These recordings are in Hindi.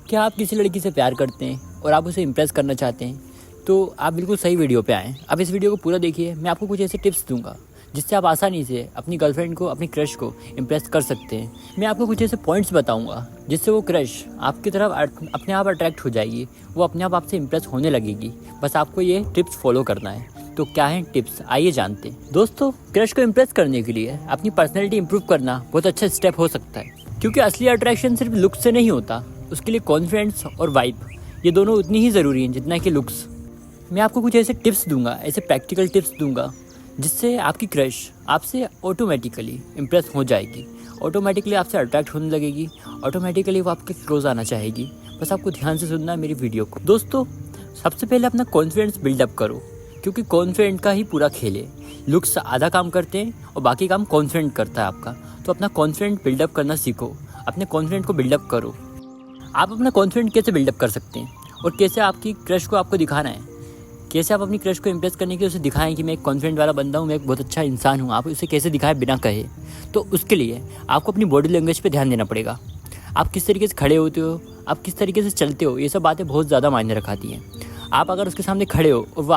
क्या आप किसी लड़की से प्यार करते हैं और आप उसे इम्प्रेस करना चाहते हैं तो आप बिल्कुल सही वीडियो पे आएँ। आप इस वीडियो को पूरा देखिए। मैं आपको कुछ ऐसे टिप्स दूंगा जिससे आप आसानी से अपनी गर्लफ्रेंड को, अपनी क्रश को इम्प्रेस कर सकते हैं। मैं आपको कुछ ऐसे पॉइंट्स बताऊंगा जिससे वो क्रश आपकी तरफ अपने आप अट्रैक्ट हो जाएगी, वो अपने आप आपसे इम्प्रेस होने लगेगी। बस आपको ये टिप्स फॉलो करना है। तो क्या है टिप्स, आइए जानते हैं। दोस्तों, क्रश को इम्प्रेस करने के लिए अपनी पर्सनैलिटी इंप्रूव करना बहुत अच्छा स्टेप हो सकता है, क्योंकि असली अट्रैक्शन सिर्फ लुक्स से नहीं होता। उसके लिए कॉन्फिडेंस और वाइब, ये दोनों उतनी ही ज़रूरी हैं जितना कि लुक्स। मैं आपको कुछ ऐसे टिप्स दूंगा, ऐसे प्रैक्टिकल टिप्स दूंगा जिससे आपकी क्रश आपसे ऑटोमेटिकली इम्प्रेस हो जाएगी, ऑटोमेटिकली आपसे अट्रैक्ट होने लगेगी, ऑटोमेटिकली वो आपके क्लोज आना चाहेगी। बस आपको ध्यान से सुनना है मेरी वीडियो को। दोस्तों, सबसे पहले अपना कॉन्फिडेंस बिल्डअप करो, क्योंकि कॉन्फिडेंट का ही पूरा खेल है। लुक्स आधा काम करते हैं और बाकी काम कॉन्फिडेंट करता है आपका। तो अपना कॉन्फिडेंट बिल्डअप करना सीखो, अपने कॉन्फिडेंट को बिल्डअप करो। आप अपना कॉन्फिडेंट कैसे बिल्डअप कर सकते हैं और कैसे आपकी क्रश को आपको दिखाना है, कैसे आप अपनी क्रश को इम्प्रेस करने के लिए उसे दिखाएं कि मैं एक कॉन्फिडेंट वाला बंदा हूँ, मैं एक बहुत अच्छा इंसान हूँ। आप उसे कैसे दिखाएं बिना कहे? तो उसके लिए आपको अपनी बॉडी लैंग्वेज पे ध्यान देना पड़ेगा। आप किस तरीके से खड़े होते हो, आप किस तरीके से चलते हो, ये सब बातें बहुत ज़्यादा मायने रखाती हैं। आप अगर उसके सामने खड़े हो और वो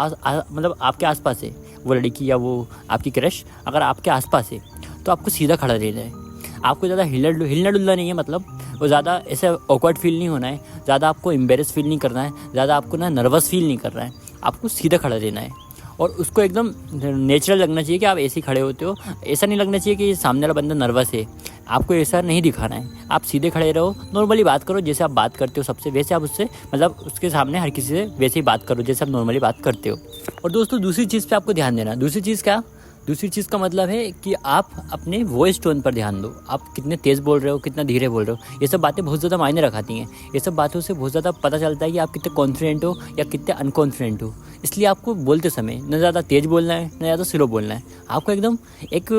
मतलब आपके आसपास है, वो लड़की या वो आपकी क्रश अगर आपके आसपास है, तो आपको सीधा खड़ा रहना है। आपको ज़्यादा हिलना डुलना नहीं है, मतलब वो ज़्यादा ऐसे ऑकवर्ड फील नहीं होना है, ज़्यादा आपको एम्बेरस फील नहीं करना है, ज़्यादा आपको नर्वस फील नहीं करना है। आपको सीधा खड़ा रहना है और उसको एकदम नेचुरल लगना चाहिए कि आप ऐसे ही खड़े होते हो। ऐसा नहीं लगना चाहिए कि सामने वाला बंदा नर्वस है, आपको ऐसा नहीं दिखाना है। आप सीधे खड़े रहो, नॉर्मली बात करो जैसे आप बात करते हो सबसे, वैसे आप उससे मतलब उसके सामने हर किसी से वैसे ही बात करो जैसे आप नॉर्मली बात करते हो। और दोस्तों, दूसरी चीज़ पे आपको ध्यान देना। दूसरी चीज़ का मतलब है कि आप अपने वॉइस टोन पर ध्यान दो। आप कितने तेज़ बोल रहे हो, कितना धीरे बोल रहे हो, ये सब बातें बहुत ज़्यादा मायने रखाती हैं। ये सब बातों से बहुत ज़्यादा पता चलता है कि आप कितने कॉन्फिडेंट हो या कितने अनकॉन्फिडेंट हो। इसलिए आपको बोलते समय न ज़्यादा तेज़ बोलना है, न ज़्यादा स्लो बोलना है। आपको एकदम एक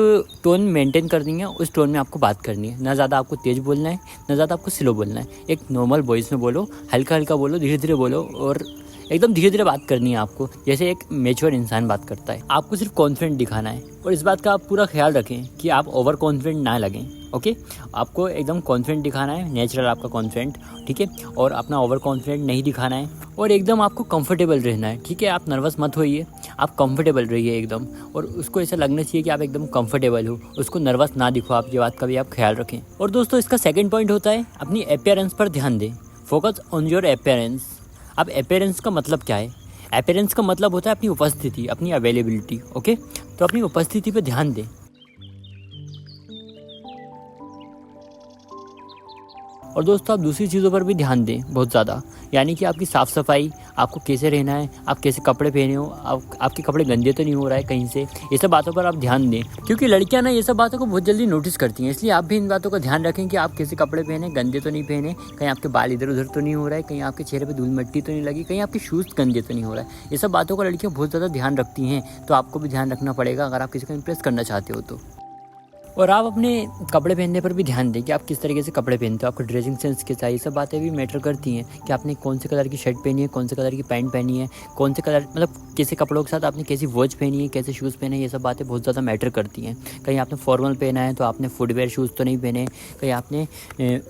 टोन मेंटेन करनी है, उस टोन में आपको बात करनी है। न ज़्यादा आपको तेज़ बोलना है, न ज़्यादा आपको स्लो बोलना है। एक नॉर्मल वॉइस में बोलो, हल्का हल्का बोलो, धीरे धीरे बोलो और एकदम धीरे धीरे बात करनी है आपको, जैसे एक मैच्योर इंसान बात करता है। आपको सिर्फ कॉन्फिडेंट दिखाना है और इस बात का आप पूरा ख्याल रखें कि आप ओवर कॉन्फिडेंट ना लगें। ओके, आपको एकदम कॉन्फिडेंट दिखाना है, नेचुरल आपका कॉन्फिडेंट, ठीक है, और अपना ओवर कॉन्फिडेंट नहीं दिखाना है और एकदम आपको कंफर्टेबल रहना है, ठीक है। आप नर्वस मत होइए, आप कंफर्टेबल रहिए एकदम, और उसको ऐसा लगना चाहिए कि आप एकदम कंफर्टेबल हो, उसको नर्वस ना दिखो। आप ये बात का भी आप ख्याल रखें। और दोस्तों, इसका सेकंड पॉइंट होता है अपनी अपीयरेंस पर ध्यान दें। Focus on your appearance. अब अपीयरेंस का मतलब क्या है? अपीयरेंस का मतलब होता है अपनी उपस्थिति, अपनी अवेलेबिलिटी। ओके, तो अपनी उपस्थिति पे ध्यान दें। और दोस्तों, आप दूसरी चीज़ों पर भी ध्यान दें बहुत ज़्यादा, यानी कि आपकी साफ़ सफाई, आपको कैसे रहना है, आप कैसे कपड़े पहने हो, आपके कपड़े गंदे तो नहीं हो रहा है कहीं से, ये सब बातों पर आप ध्यान दें। क्योंकि लड़कियां ये सब बातों को बहुत जल्दी नोटिस करती हैं। इसलिए आप भी इन बातों का ध्यान रखें कि आप कैसे कपड़े पहने, गंदे तो नहीं पहने, कहीं आपके बाल इधर उधर तो नहीं हो रहा है, कहीं आपके चेहरे पर धूल मिट्टी तो नहीं लगी, कहीं आपके शूज़ गंदे तो नहीं हो रहा है। ये सब बातों का लड़कियाँ बहुत ज़्यादा ध्यान रखती हैं, तो आपको भी ध्यान रखना पड़ेगा अगर आप किसी को इम्प्रेस करना चाहते हो तो। और आप अपने कपड़े पहनने पर भी ध्यान दें कि आप किस तरीके से कपड़े पहनते हो, आपका ड्रेसिंग सेंस कैसा है। ये सब बातें भी मैटर करती हैं कि आपने कौन से कलर की शर्ट पहनी है, कौन से कलर की पैंट पहनी है, कौन से कलर मतलब कैसे कपड़ों के साथ आपने कैसी वॉच पहनी है, कैसे शूज़ पहने हैं। ये सब बातें बहुत ज़्यादा मैटर करती हैं। कहीं आपने फॉर्मल पहना है तो आपने फुटवेयर शूज़ तो नहीं पहने, कहीं आपने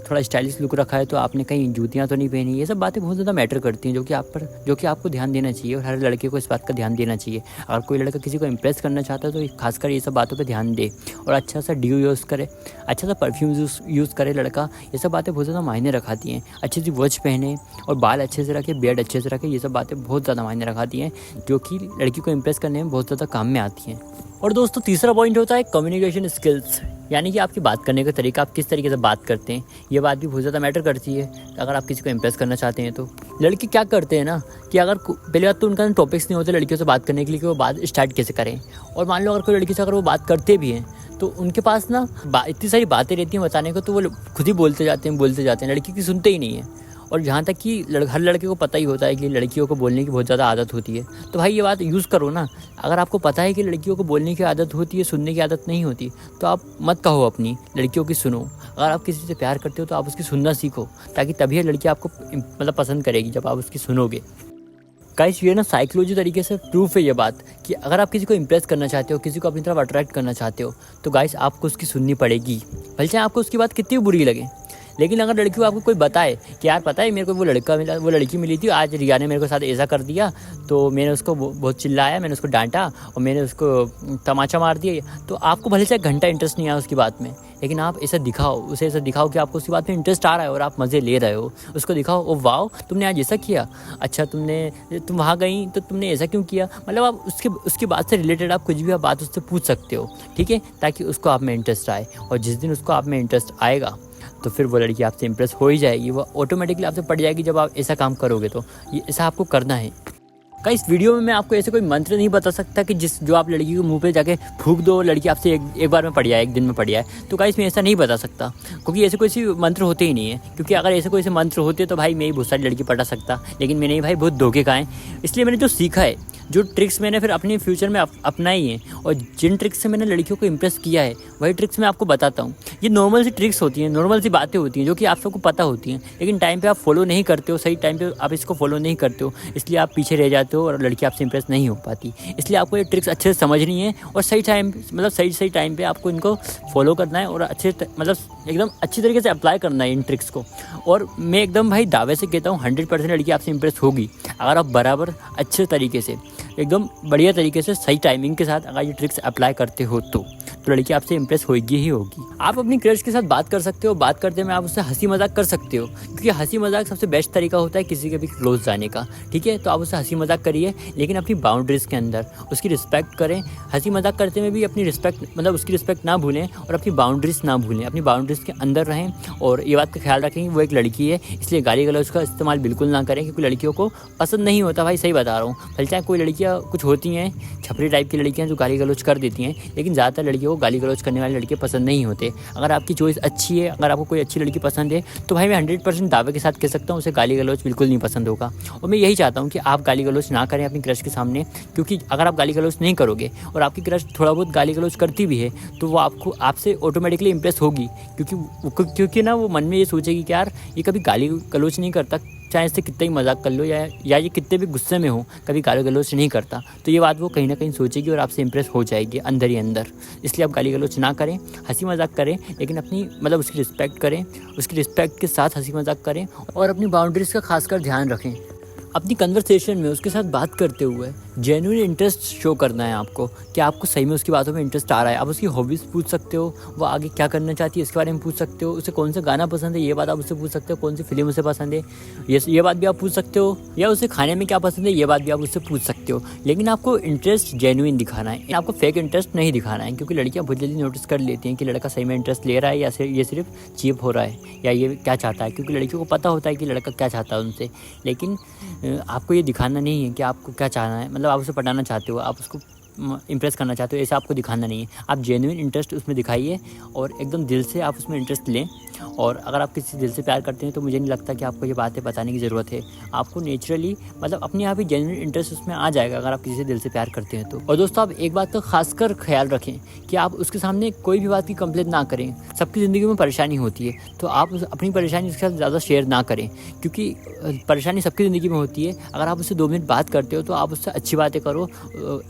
थोड़ा स्टाइलिश लुक रखा है तो आपने कहीं जूतियाँ तो नहीं पहनी। ये सब बातें बहुत ज़्यादा मैटर करती हैं, जो कि आपको ध्यान देना चाहिए और हर लड़के को इस बात का ध्यान देना चाहिए। अगर कोई लड़का किसी को इम्प्रेस करना चाहता है तो खासकर ये सब बातों पर ध्यान दे और अच्छा सा ड्यू यूज़ करे, अच्छा सा परफ्यूम यूज़ करे लड़का। ये सब बातें बहुत ज़्यादा मायने रखाती हैं। अच्छी सी वॉच पहने और बाल अच्छे से रखे, बियर्ड अच्छे से रखे। ये सब बातें बहुत ज़्यादा मायने रखाती हैं, जो कि लड़की को इम्प्रेस करने में बहुत ज़्यादा काम में आती हैं। और दोस्तों, तीसरा पॉइंट होता है कम्युनिकेशन स्किल्स, यानी कि आपकी बात करने का तरीका, आप किस तरीके से बात करते हैं। ये बात भी बहुत ज़्यादा मैटर करती है अगर आप किसी को इम्प्रेस करना चाहते हैं तो। लड़के क्या करते हैं ना कि अगर पहली बात तो उनका टॉपिक्स नहीं होते लड़कियों से बात करने के लिए कि वो बात स्टार्ट कैसे करें। और मान लो अगर कोई लड़की से अगर वो बात करते भी हैं तो उनके पास ना इतनी सारी बातें रहती हैं बताने को, तो वो खुद ही बोलते जाते हैं, लड़की की सुनते ही नहीं है। और जहाँ तक कि हर लड़के को पता ही होता है कि लड़कियों को बोलने की बहुत ज़्यादा आदत होती है, तो भाई ये बात यूज़ करो ना। अगर आपको पता है कि लड़कियों को बोलने की आदत होती है, सुनने की आदत नहीं होती, तो आप मत कहो अपनी, लड़कियों की सुनो। अगर आप किसी से प्यार करते हो तो आप उसकी सुनना सीखो, ताकि तभी लड़की आपको मतलब पसंद करेगी जब आप उसकी सुनोगे। गाइस, ये ना साइकोलॉजी तरीके से प्रूफ है ये बात कि अगर आप किसी को इम्प्रेस करना चाहते हो, किसी को अपनी तरफ अट्रैक्ट करना चाहते हो, तो गाइस आपको उसकी सुननी पड़ेगी, भले चाहे आपको उसकी बात कितनी बुरी लगे। लेकिन अगर लड़की को आपको कोई बताए कि यार पता है मेरे को वो लड़का मिला, वो लड़की मिली थी, आज रिया ने मेरे को साथ ऐसा कर दिया, तो मैंने उसको बहुत चिल्लाया, मैंने उसको डांटा और मैंने उसको तमाचा मार दिया, तो आपको भले से 1 घंटा इंटरेस्ट नहीं आया उसकी बात में, लेकिन आप ऐसा दिखाओ, उसे ऐसा दिखाओ कि आपको उसकी बात में इंटरेस्ट आ रहा है और आप मज़े ले रहे हो। उसको दिखाओ, ओ वाओ तुमने आज ऐसा किया, अच्छा तुम वहाँ गई तो तुमने ऐसा क्यों किया, मतलब आप उसकी बात से रिलेटेड आप कुछ भी आप बात उससे पूछ सकते हो, ठीक है, ताकि उसको आप में इंटरेस्ट आए। और जिस दिन उसको आप में इंटरेस्ट आएगा तो फिर वो लड़की आपसे इंप्रेस हो ही जाएगी, वो ऑटोमेटिकली आपसे पड़ जाएगी जब आप ऐसा काम करोगे। तो ये ऐसा आपको करना है। इस वीडियो में मैं आपको ऐसे कोई मंत्र नहीं बता सकता कि जो आप लड़की को मुंह पे जाके फूंक दो, लड़की आपसे एक बार में पड़ जाए, 1 दिन में पड़ जाए। तो गाइस मैं ऐसा नहीं बता सकता, क्योंकि ऐसे कोई सी मंत्र होते ही नहीं है। क्योंकि अगर ऐसे कोई से मंत्र होते तो भाई मैं ही बहुत सारी लड़की पटा सकता, लेकिन मैंने ही भाई बहुत धोखे खाए। इसलिए मैंने जो सीखा है, जो ट्रिक्स मैंने फिर अपने फ्यूचर में अपनाई है, और जिन ट्रिक्स से मैंने लड़कियों को इंप्रेस किया है वही ट्रिक्स मैं आपको बताता हूँ। ये नॉर्मल सी ट्रिक्स होती हैं, नॉर्मल सी बातें होती हैं जो कि आप सबको पता होती हैं, लेकिन टाइम पे आप फॉलो नहीं करते हो, सही टाइम पे आप इसको फॉलो नहीं करते हो, इसलिए आप पीछे रह जाते हो और लड़की आपसे इंप्रेस नहीं हो पाती। इसलिए आपको ये ट्रिक्स अच्छे से समझनी है और सही टाइम मतलब सही टाइम पे आपको इनको फॉलो करना है और मतलब एकदम अच्छी तरीके से अप्लाई करना है इन ट्रिक्स को। और मैं एकदम भाई दावे से कहता हूँ 100% लड़की आपसे इंप्रेस होगी अगर आप बराबर अच्छे तरीके से, एकदम बढ़िया तरीके से, सही टाइमिंग के साथ अगर ये ट्रिक्स अप्लाई करते हो तो लड़की आपसे इंप्रेस होगी ही होगी। आप अपनी क्रश के साथ बात कर सकते हो, बात करते में आप उससे हंसी मजाक कर सकते हो, क्योंकि हंसी मजाक सबसे बेस्ट तरीका होता है किसी के भी क्लोज जाने का, ठीक है। तो आप उससे हंसी मजाक करिए, लेकिन अपनी बाउंड्रीज़ के अंदर उसकी रिस्पेक्ट करें। हंसी मजाक करते में भी अपनी रिस्पेक्ट मतलब उसकी रिस्पेक्ट ना भूलें और अपनी बाउंड्रीज़ ना भूलें, अपनी बाउंड्रीज़ के अंदर रहें। और ये बात का ख्याल रखें कि वो एक लड़की है, इसलिए गाली गलौज का इस्तेमाल बिल्कुल ना करें, क्योंकि लड़कियों को पसंद नहीं होता भाई, सही बता रहा हूँ। भले चाहे कोई लड़कियाँ कुछ होती हैं छपरी टाइप की लड़कियाँ जो गाली गलौज कर देती हैं, लेकिन ज़्यादातर लड़कियों को गाली गलौज करने वाले लड़के पसंद नहीं होते। अगर आपकी चॉइस अच्छी है, अगर आपको कोई अच्छी लड़की पसंद है, तो भाई मैं 100% दावे के साथ कह सकता हूँ उसे गाली गलौज बिल्कुल नहीं पसंद होगा। और मैं यही चाहता हूँ कि आप गाली गलौज ना करें अपनी क्रश के सामने, क्योंकि अगर आप गाली गलौज नहीं करोगे और आपकी क्रश थोड़ा बहुत गाली गलौज करती भी है, तो वो आपसे ऑटोमेटिकली इंप्रेस होगी, क्योंकि ना वो मन में ये सोचेगी कि यार ये कभी गाली गलौज नहीं करता, चाहे इससे कितना ही मजाक कर लो या ये कितने भी गुस्से में हो, कभी गाली गलौज नहीं करता, तो ये बात वो कहीं ना कहीं सोचेगी और आपसे इंप्रेस हो जाएगी अंदर ही अंदर। इसलिए आप गाली गलौज ना करें, हंसी मजाक करें, लेकिन अपनी मतलब उसकी रिस्पेक्ट करें, उसकी रिस्पेक्ट के साथ हंसी मजाक करें और अपनी बाउंड्रीज़ का खासकर ध्यान रखें। अपनी कन्वर्सेशन में उसके साथ बात करते हुए जेन्युइन इंटरेस्ट शो करना है आपको, कि आपको सही में उसकी बातों में इंटरेस्ट आ रहा है। आप उसकी हॉबीज़ पूछ सकते हो, वो आगे क्या करना चाहती है इसके बारे में पूछ सकते हो, उसे कौन सा गाना पसंद है ये बात आप उससे पूछ सकते हो, कौन सी फिल्म उसे पसंद है ये बात भी आप पूछ सकते हो, या उसे खाने में क्या पसंद है ये बात भी आप उससे पूछ सकते हो। लेकिन आपको इंटरेस्ट जेन्युइन दिखाना है, आपको फेक इंटरेस्ट नहीं दिखाना है, क्योंकि लड़कियाँ बहुत जल्दी नोटिस कर लेती हैं कि लड़का सही में इंटरेस्ट ले रहा है या ये सिर्फ चीप हो रहा है या ये क्या चाहता है, क्योंकि लड़कियों को पता होता है कि लड़का क्या चाहता है उनसे। लेकिन आपको ये दिखाना नहीं है कि आपको क्या चाहना है, मतलब आप उसे पटाना चाहते हो, आप उसको इंप्रेस करना चाहते हो, ऐसा आपको दिखाना नहीं है। आप जेन्युइन इंटरेस्ट उसमें दिखाइए और एकदम दिल से आप उसमें इंटरेस्ट लें। और अगर आप किसी दिल से प्यार करते हैं तो मुझे नहीं लगता कि आपको ये बातें बताने की ज़रूरत है, आपको नेचुरली मतलब अपने आप ही जेन्युइन इंटरेस्ट उसमें आ जाएगा अगर आप किसी से दिल से प्यार करते हैं तो। और दोस्तों आप एक बात का खासकर ख्याल रखें कि आप उसके सामने कोई भी बात की कंप्लेंट ना करें। सबकी ज़िंदगी में परेशानी होती है, तो आप अपनी परेशानी उसके साथ ज़्यादा शेयर ना करें, क्योंकि परेशानी सबकी ज़िंदगी में होती है। अगर आप उससे 2 मिनट बात करते हो तो आप उससे अच्छी बातें करो,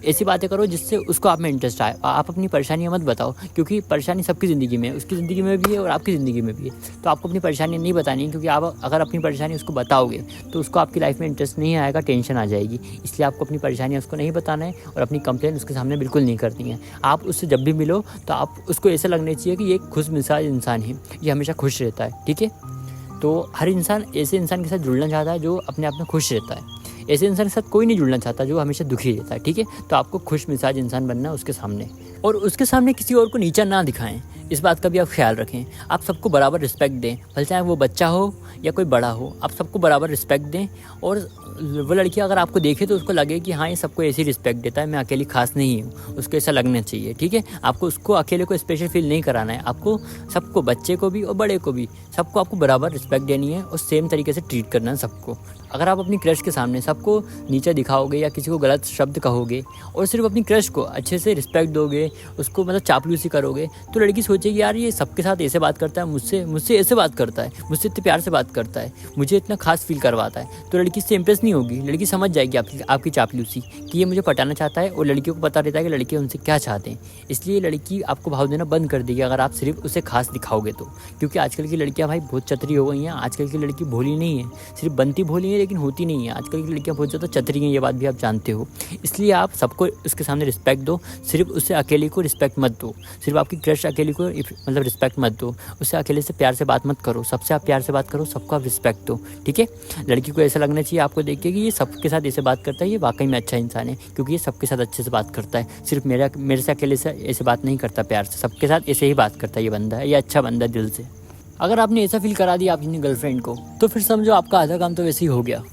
ऐसी बातें करो जिससे उसको आप में इंटरेस्ट आए। आप अपनी परेशानियाँ मत बताओ, क्योंकि परेशानी सबकी ज़िंदगी में है, उसकी ज़िंदगी में भी है और आपकी ज़िंदगी में भी है। तो आपको अपनी परेशानियाँ नहीं बतानी है, क्योंकि आप अगर अपनी परेशानी उसको बताओगे तो उसको आपकी लाइफ में इंटरेस्ट नहीं आएगा, टेंशन आ जाएगी। इसलिए आपको अपनी परेशानियाँ उसको नहीं बताना है और अपनी कंप्लेंट उसके सामने बिल्कुल नहीं करनी है। आप उससे जब भी मिलो तो आप उसको ऐसा लगना चाहिए कि ये एक खुश मिजाज इंसान है, ये हमेशा खुश रहता है, ठीक है। तो हर इंसान ऐसे इंसान के साथ जुड़ना चाहता है जो अपने आप में खुश रहता है। ऐसे इंसान के साथ कोई नहीं जुड़ना चाहता जो हमेशा दुखी रहता है, ठीक है। तो आपको खुश मिजाज इंसान बनना है उसके सामने, और उसके सामने किसी और को नीचा ना दिखाएं, इस बात का भी आप ख्याल रखें। आप सबको बराबर रिस्पेक्ट दें, भले चाहे वो बच्चा हो या कोई बड़ा हो, आप सबको बराबर रिस्पेक्ट दें। और वो लड़की अगर आपको देखे तो उसको लगे कि हाँ ये सबको ऐसी रिस्पेक्ट देता है, मैं अकेली खास नहीं हूँ, उसको ऐसा लगना चाहिए, ठीक है। आपको उसको अकेले को स्पेशल फील नहीं कराना है, आपको सबको, बच्चे को भी और बड़े को भी, सबको आपको बराबर रिस्पेक्ट रिस्पेक्ट देनी है और सेम तरीके से ट्रीट करना है सबको। अगर आप अपनी क्रश के सामने सबको नीचे दिखाओगे या किसी को गलत शब्द कहोगे और सिर्फ अपनी क्रश को अच्छे से रिस्पेक्ट दोगे, उसको मतलब चापलूसी करोगे, तो लड़की सोचेगी यार ये सबके साथ ऐसे बात करता है, मुझसे ऐसे बात करता है, मुझसे इतने प्यार से बात करता है, मुझे इतना खास फील करवाता है। तो लड़की इससे इंप्रेस नहीं होगी। लड़की समझ जाएगी आपकी चापलूसी कि ये मुझे पटाना चाहता है, और लड़कियों को पता रहता है कि लड़के उनसे क्या चाहते हैं। इसलिए लड़की आपको भाव देना बंद कर देगी अगर आप सिर्फ उसे खास दिखाओगे तो। क्योंकि आजकल की लड़कियां भाई बहुत चतरी हो गई हैं। आजकल की लड़की भोली नहीं है, सिर्फ बनती भोली है लेकिन होती नहीं है। आजकल की लड़कियां बहुत ज़्यादा चतरी हैं, ये बात भी आप जानते हो। इसलिए आप सबको उसके सामने रिस्पेक्ट दो, सिर्फ उससे अकेले को रिस्पेक्ट मत दो। सिर्फ आपकी क्रश अकेले को मतलब रिस्पेक्ट मत दो, उससे अकेले से प्यार से बात मत करो। सबसे आप प्यार से बात करो, सबको आप रिस्पेक्ट दो, ठीक है। लड़की को ऐसा लगना चाहिए आपको देख के कि ये सबके साथ ऐसे बात करता है, ये वाकई में अच्छा इंसान है, क्योंकि ये सबके साथ अच्छे से बात करता है। सिर्फ मेरे से अकेले से ऐसे बात नहीं करता प्यार से, सबके साथ ऐसे ही बात करता है। ये बंदा है, ये अच्छा बंदा दिल से। अगर आपने ऐसा फील करा दिया अपनी गर्लफ्रेंड को, तो फिर समझो आपका आधा काम तो वैसे ही हो गया।